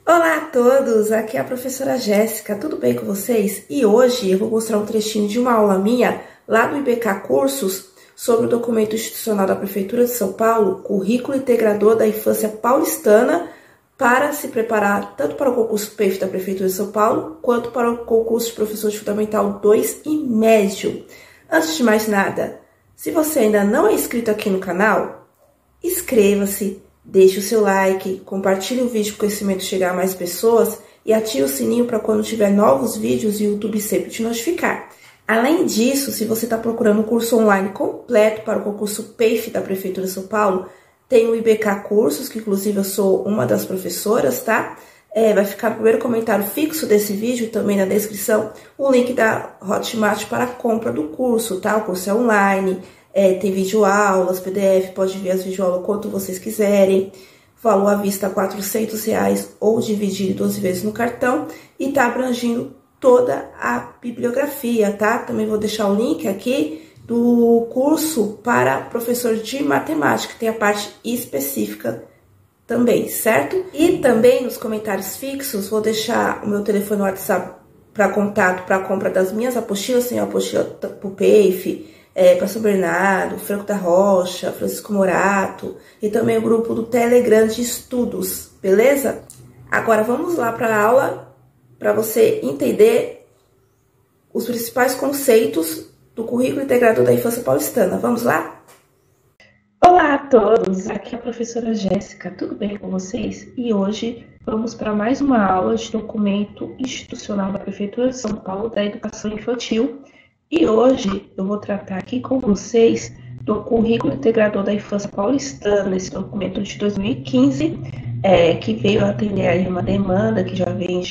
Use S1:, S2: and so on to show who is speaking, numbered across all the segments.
S1: Olá a todos, aqui é a professora Jéssica, tudo bem com vocês? E hoje eu vou mostrar um trechinho de uma aula minha lá do IBK Cursos sobre o documento institucional da Prefeitura de São Paulo, Currículo Integrador da Infância Paulistana, para se preparar tanto para o concurso PEF da Prefeitura de São Paulo, quanto para o concurso de professor de Fundamental 2 e Médio. Antes de mais nada, se você ainda não é inscrito aqui no canal, inscreva-se. Deixe o seu like, compartilhe o vídeo para o conhecimento chegar a mais pessoas e ative o sininho para quando tiver novos vídeos o YouTube sempre te notificar. Além disso, se você está procurando um curso online completo para o concurso PEF da Prefeitura de São Paulo, tem o IBK Cursos, que inclusive eu sou uma das professoras, tá? Vai ficar no primeiro comentário fixo desse vídeo, também na descrição, o link da Hotmart para a compra do curso, tá? O curso é online. Tem videoaulas, PDF, pode ver as videoaulas quanto vocês quiserem. Valor à vista R$400 ou dividir 12 vezes no cartão. E tá abrangindo toda a bibliografia, tá? Também vou deixar o link aqui do curso para professor de matemática. Tem a parte específica também, certo? E também nos comentários fixos vou deixar o meu telefone no WhatsApp para contato, para compra das minhas apostilas. Tem a apostila pro PEF, para São Bernardo, Franco da Rocha, Francisco Morato e também o grupo do Telegram de estudos, beleza? Agora vamos lá para a aula para você entender os principais conceitos do Currículo Integrador da Infância Paulistana. Vamos lá?
S2: Olá a todos, aqui é a professora Jéssica, tudo bem com vocês? E hoje vamos para mais uma aula de documento institucional da Prefeitura de São Paulo da Educação Infantil. E hoje eu vou tratar aqui com vocês do Currículo Integrador da Infância Paulistana, esse documento de 2015, que veio atender aí uma demanda que já vem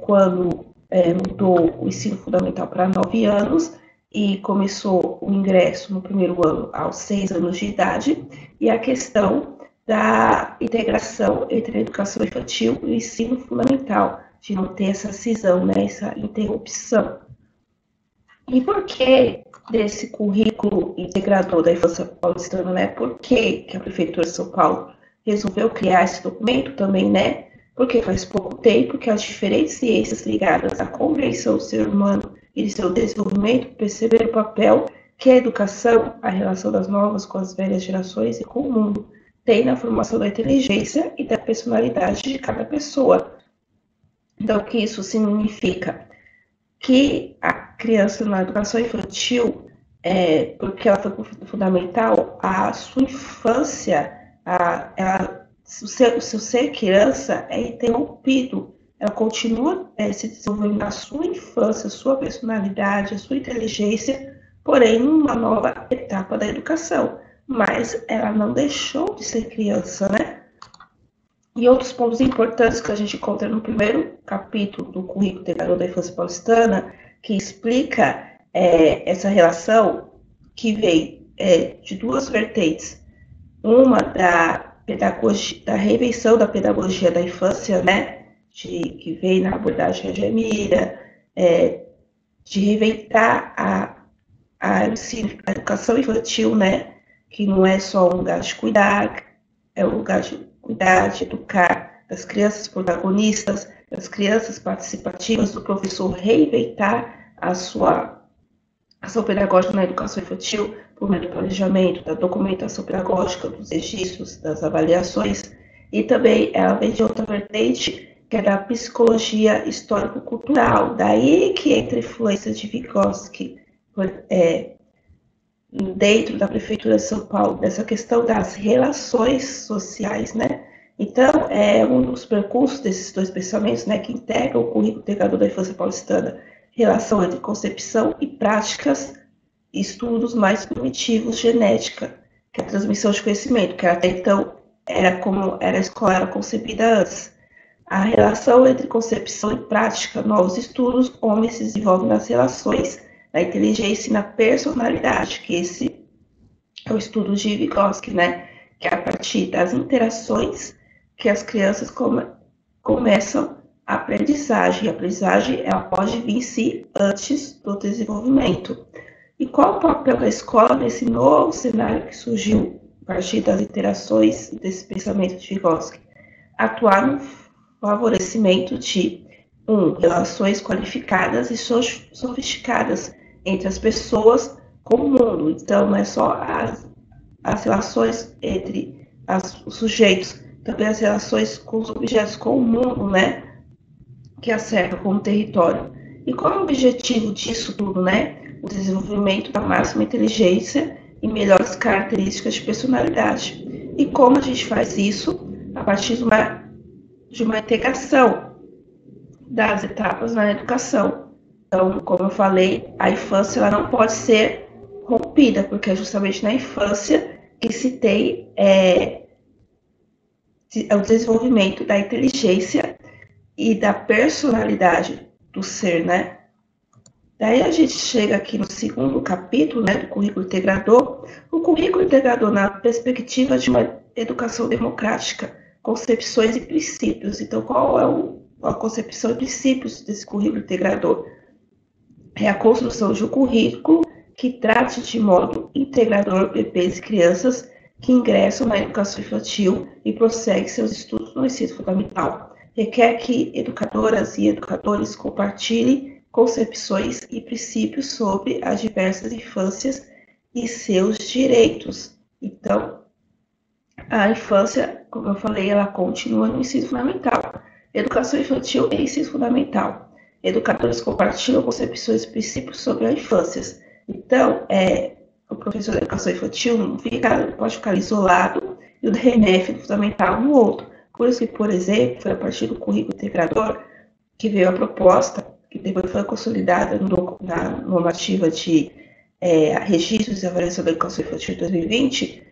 S2: quando mudou o ensino fundamental para 9 anos e começou o ingresso no primeiro ano aos 6 anos de idade, e a questão da integração entre a educação infantil e o ensino fundamental, de não ter essa cisão, né, essa interrupção. E por que desse currículo integrador da infância paulistana, né? Por que a Prefeitura de São Paulo resolveu criar esse documento também, né? Porque faz pouco tempo que as diferentes ciências ligadas à compreensão do ser humano e de seu desenvolvimento perceberam o papel que a educação, a relação das novas com as velhas gerações e com o mundo, tem na formação da inteligência e da personalidade de cada pessoa. Então, o que isso significa? Que a criança na educação infantil, porque ela foi fundamental, a sua infância, o seu ser criança é interrompido. Ela continua se desenvolvendo na sua infância, a sua personalidade, a sua inteligência, porém numa nova etapa da educação. Mas ela não deixou de ser criança, né? E outros pontos importantes que a gente encontra no primeiro capítulo do Currículo Integrador da Infância Paulistana, que explica essa relação que vem de duas vertentes. Uma da pedagogia, da reinvenção da pedagogia da infância, né, que vem na abordagem Gemira, de reinventar a educação infantil, né, que não é só um lugar de cuidar, é um lugar de cuidar, de educar das crianças protagonistas, das crianças participativas, do professor reinventar a sua ação pedagógica na educação infantil por meio do planejamento, da documentação pedagógica, dos registros, das avaliações, e também ela vem de outra vertente, que é da psicologia histórico-cultural, daí que entra a influência de Vygotsky dentro da Prefeitura de São Paulo, dessa questão das relações sociais, né? Então, é um dos percursos desses dois pensamentos, né, que integram o Currículo Integrador da Infância Paulistana, relação entre concepção e práticas, estudos mais primitivos, genética, que é a transmissão de conhecimento, que até então era como a escola era concebida antes. A relação entre concepção e prática, novos estudos, homens se desenvolvem nas relações, na inteligência e na personalidade, que esse é o estudo de Vygotsky, né? Que é a partir das interações que as crianças começam a aprendizagem. A aprendizagem ela pode vir se antes do desenvolvimento. E qual o papel da escola nesse novo cenário que surgiu a partir das interações desse pensamento de Vygotsky? Atuar no favorecimento de relações qualificadas e sofisticadas entre as pessoas com o mundo. Então, não é só as relações entre os sujeitos, também as relações com os objetos, com o mundo, né, que a cerca como território. E qual é o objetivo disso tudo, né? O desenvolvimento da máxima inteligência e melhores características de personalidade. E como a gente faz isso? A partir de uma integração das etapas na educação. Então, como eu falei, a infância ela não pode ser rompida, porque é justamente na infância que se tem o desenvolvimento da inteligência e da personalidade do ser, né? Daí a gente chega aqui no segundo capítulo, né, do currículo integrador. O currículo integrador na perspectiva de uma educação democrática, concepções e princípios. Então, qual é a concepção e princípios desse currículo integrador? É a construção de um currículo que trate de modo integrador bebês e crianças que ingressam na educação infantil e prosseguem seus estudos no ensino fundamental. Requer que educadoras e educadores compartilhem concepções e princípios sobre as diversas infâncias e seus direitos. Então, a infância, como eu falei, ela continua no ensino fundamental. Educação infantil e ensino fundamental. Educadores compartilham concepções e princípios sobre a infância. Então, o professor da educação infantil não pode ficar isolado e o da EMF fundamental no outro. Por isso que, por exemplo, foi a partir do currículo integrador que veio a proposta, que depois foi consolidada na normativa de registros e avaliação da educação infantil de 2020,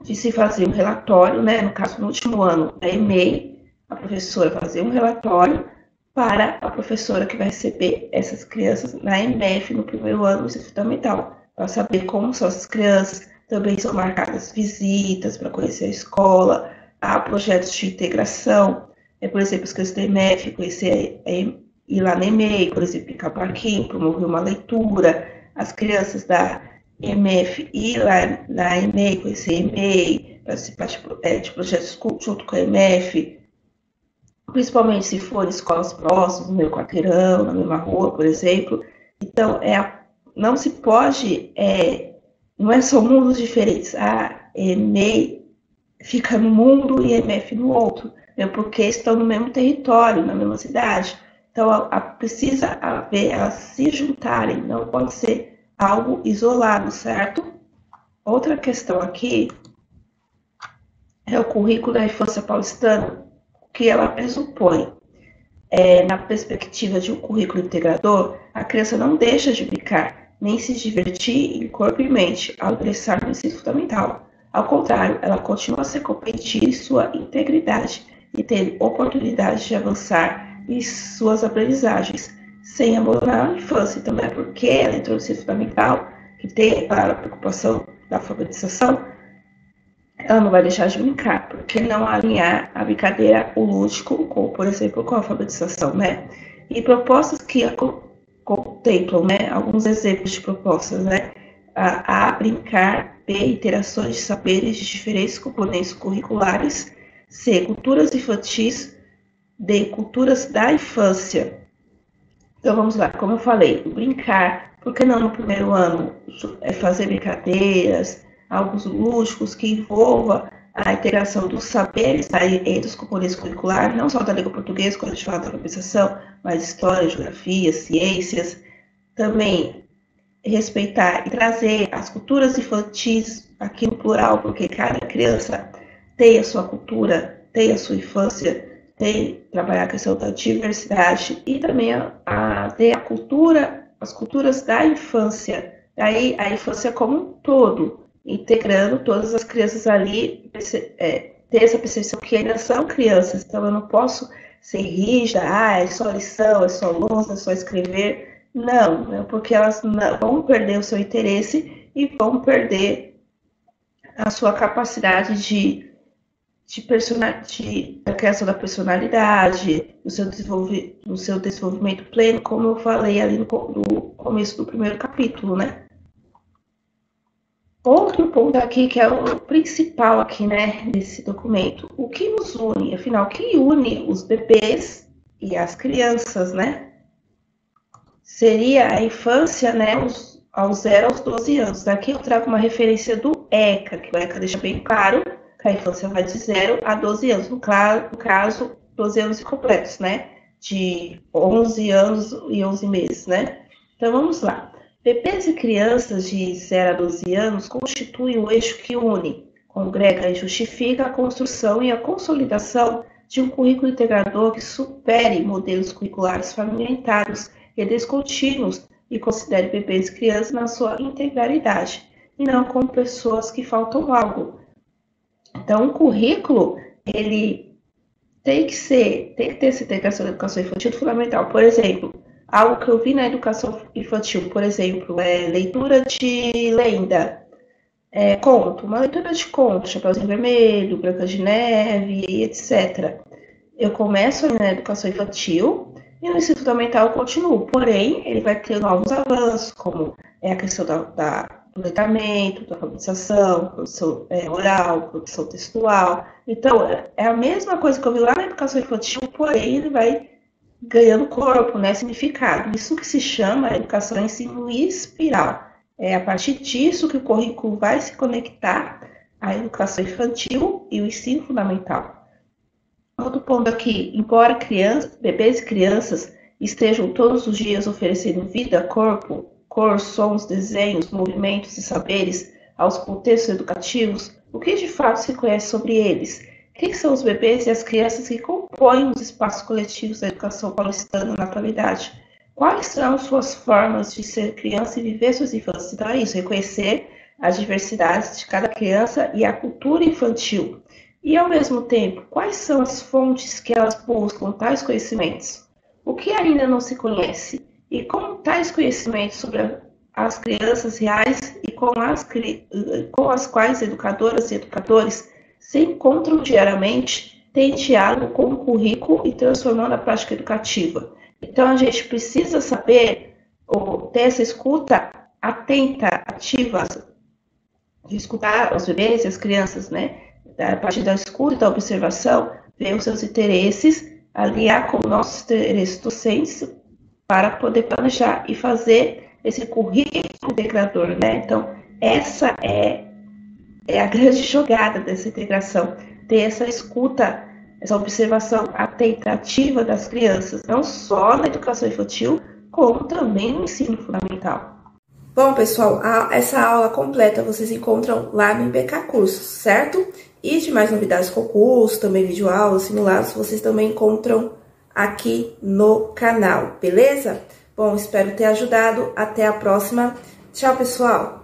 S2: de se fazer um relatório, né, no caso, no último ano da EMEI, a professora fazer um relatório para a professora que vai receber essas crianças na EMF no primeiro ano do ensino fundamental, para saber como são essas crianças. Também são marcadas visitas para conhecer a escola, há projetos de integração, por exemplo, as crianças da EMF, conhecer, ir lá na EMEI, por exemplo, picar parquinho, promover uma leitura, as crianças da EMF ir lá na EMEI, conhecer a EMEI, participar de projetos junto com a EMF, principalmente se forem escolas próximas, no meu quarteirão, na mesma rua, por exemplo. Então, não se pode, não é só mundos diferentes, a EMEI fica num mundo e a EMF no outro, né, porque estão no mesmo território, na mesma cidade. Então, precisa haver elas se juntarem, não pode ser algo isolado, certo? Outra questão aqui é o currículo da infância paulistana, que ela pressupõe. Na perspectiva de um currículo integrador, a criança não deixa de brincar, nem se divertir em corpo e mente ao ingressar no ensino fundamental. Ao contrário, ela continua a ser competir em sua integridade e ter oportunidade de avançar em suas aprendizagens, sem abandonar a infância. Então, não é porque ela entrou no ensino fundamental, que tem, claro, a preocupação da alfabetização, ela não vai deixar de brincar, porque não alinhar a brincadeira, o lúdico, com, por exemplo, com a alfabetização, né? E propostas que contemplam, né? Alguns exemplos de propostas, né? A brincar, B, interações de saberes de diferentes componentes curriculares, C, culturas infantis, D, culturas da infância. Então, vamos lá, como eu falei, brincar, por que não no primeiro ano fazer brincadeiras, alguns lúdicos que envolva a integração dos saberes entre os componentes curriculares, não só da língua portuguesa, quando a gente fala da alfabetização, mas história, geografia, ciências. Também respeitar e trazer as culturas infantis aqui no plural, porque cada criança tem a sua cultura, tem a sua infância, tem trabalhar a questão da diversidade e também ter as culturas da infância. Aí a infância como um todo, integrando todas as crianças ali, ter essa percepção que ainda são crianças, então eu não posso ser rígida, é só lição, é só lousa, é só escrever. Não, porque elas vão perder o seu interesse e vão perder a sua capacidade da criação da personalidade, do seu desenvolvimento pleno, como eu falei ali no começo do primeiro capítulo, né? Outro ponto aqui, que é o principal aqui, né, desse documento. O que nos une? Afinal, o que une os bebês e as crianças, né? Seria a infância, né, aos 0 aos 12 anos. Daqui eu trago uma referência do ECA, que o ECA deixa bem claro que a infância vai de 0 a 12 anos. No caso, 12 anos incompletos, né? De 11 anos e 11 meses, né? Então, vamos lá. Bebês e crianças de 0 a 12 anos constituem o eixo que une, congrega e justifica a construção e a consolidação de um currículo integrador que supere modelos curriculares fragmentários e descontínuos e considere bebês e crianças na sua integralidade, e não como pessoas que faltam algo. Então, o currículo, ele tem que ter essa integração da educação infantil fundamental. Por exemplo, algo que eu vi na educação infantil, por exemplo, é leitura de lenda, conto, uma leitura de conto, Chapeuzinho Vermelho, Branca de Neve, etc. Eu começo na educação infantil e no ensino fundamental eu continuo, porém, ele vai ter novos avanços, como a questão do letramento, da alfabetização, produção oral, produção textual. Então, é a mesma coisa que eu vi lá na educação infantil, porém, ele vai ganhando corpo, né, significado. Isso que se chama educação e ensino espiral. É a partir disso que o currículo vai se conectar à educação infantil e o ensino fundamental. Outro ponto aqui, embora bebês e crianças estejam todos os dias oferecendo vida, corpo, cor, sons, desenhos, movimentos e saberes aos contextos educativos, o que de fato se conhece sobre eles? Quem são os bebês e as crianças que compõem os espaços coletivos da educação paulistana na atualidade? Quais são suas formas de ser criança e viver suas infâncias? Então é isso, reconhecer as diversidades de cada criança e a cultura infantil. E, ao mesmo tempo, quais são as fontes que elas buscam tais conhecimentos? O que ainda não se conhece? E como tais conhecimentos sobre as crianças reais e com as quais educadoras e educadores se encontram diariamente, têm diálogo com o currículo e transformando a prática educativa. Então, a gente precisa saber, ou ter essa escuta atenta, ativa, de escutar os bebês e as crianças, né? A partir da escuta e da observação, ver os seus interesses, aliar com nossos interesses docentes para poder planejar e fazer esse currículo integrador, né? Então, essa é a grande jogada dessa integração, ter essa escuta, essa observação atenta, ativa das crianças, não só na educação infantil, como também no ensino fundamental.
S1: Bom, pessoal, essa aula completa vocês encontram lá no IBK Cursos, certo? E de mais novidades com o curso, também videoaulas, simulados, vocês também encontram aqui no canal, beleza? Bom, espero ter ajudado. Até a próxima. Tchau, pessoal!